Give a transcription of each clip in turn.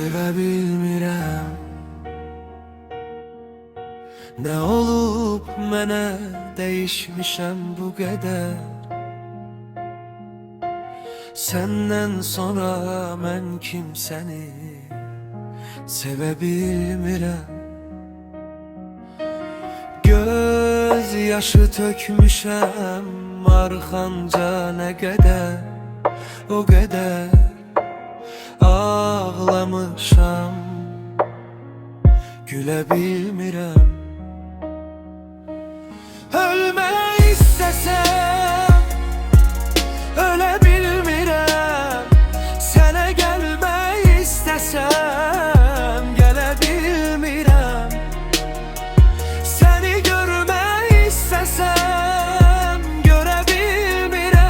sevə bilmirəm. Nə olub mənə, dəyişmişəm bu qədər. Səndən sonra mən kimsəni sevə bilmirəm. Göz yaşı tökmüşəm arxanca nə qədər, o qədər ağlamışam, gülə bilmirəm. Ölmək istəsəm ölə bilmirəm. Sənə gəlmək istəsəm gələ bilmirəm. Səni görmək istəsəm görə bilmirəm.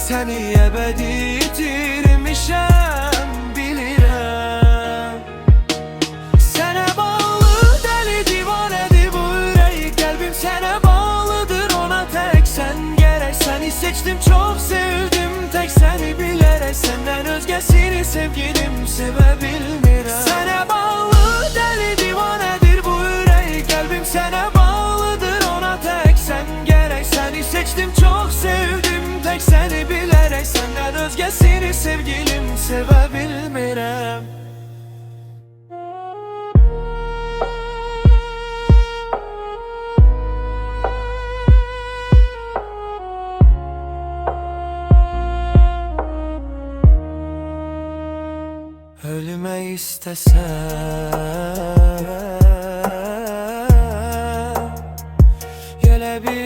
Səni əbədi itirmişəm, bilirəm. Sənə bağlı dəli divanədir bu ürək, qəlbim sənə bağlıdır ona tək. Sən gərək, səni seçdim, çox sevdim, tək səni bilərək. Səndən özgəsini sevgilim sevə bilmirəm. Sənə bağlı dəli divanədir bu ürək, qəlbim sənə bağlıdır ona tək. Sən gərək, səni seçdim, çox sevdim, tək səni bilərək. Səndən özgəsini sevgilim sevə bilmirəm. Ölmək istəsəm gələ bilmirəm.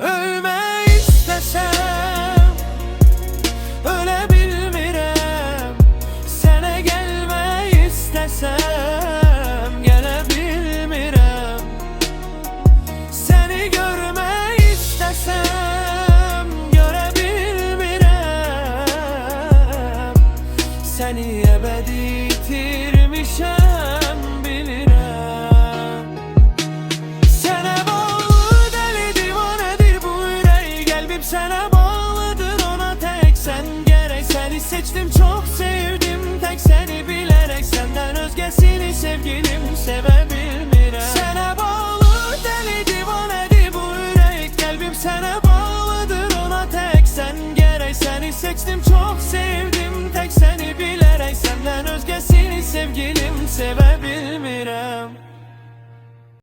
Ölmək istəsəm ölə bilmirəm. Sənə gəlmək istəsəm gələ bilmirəm. Səni görmək istəsəm görə bilmirəm. Səni əbədi itirmişəm, bilirəm. Sənə bağlı dəli divanədir bu ürək, qəlbim sənə bağlıdır ona tək. Sən gərək, səni seçdim, çox sevdim, tək səni bilərək. Səndən özgəsini sevgilim sevə bilmirəm. Sənə bağlı dəli divanədir bu ürək, qəlbim sənə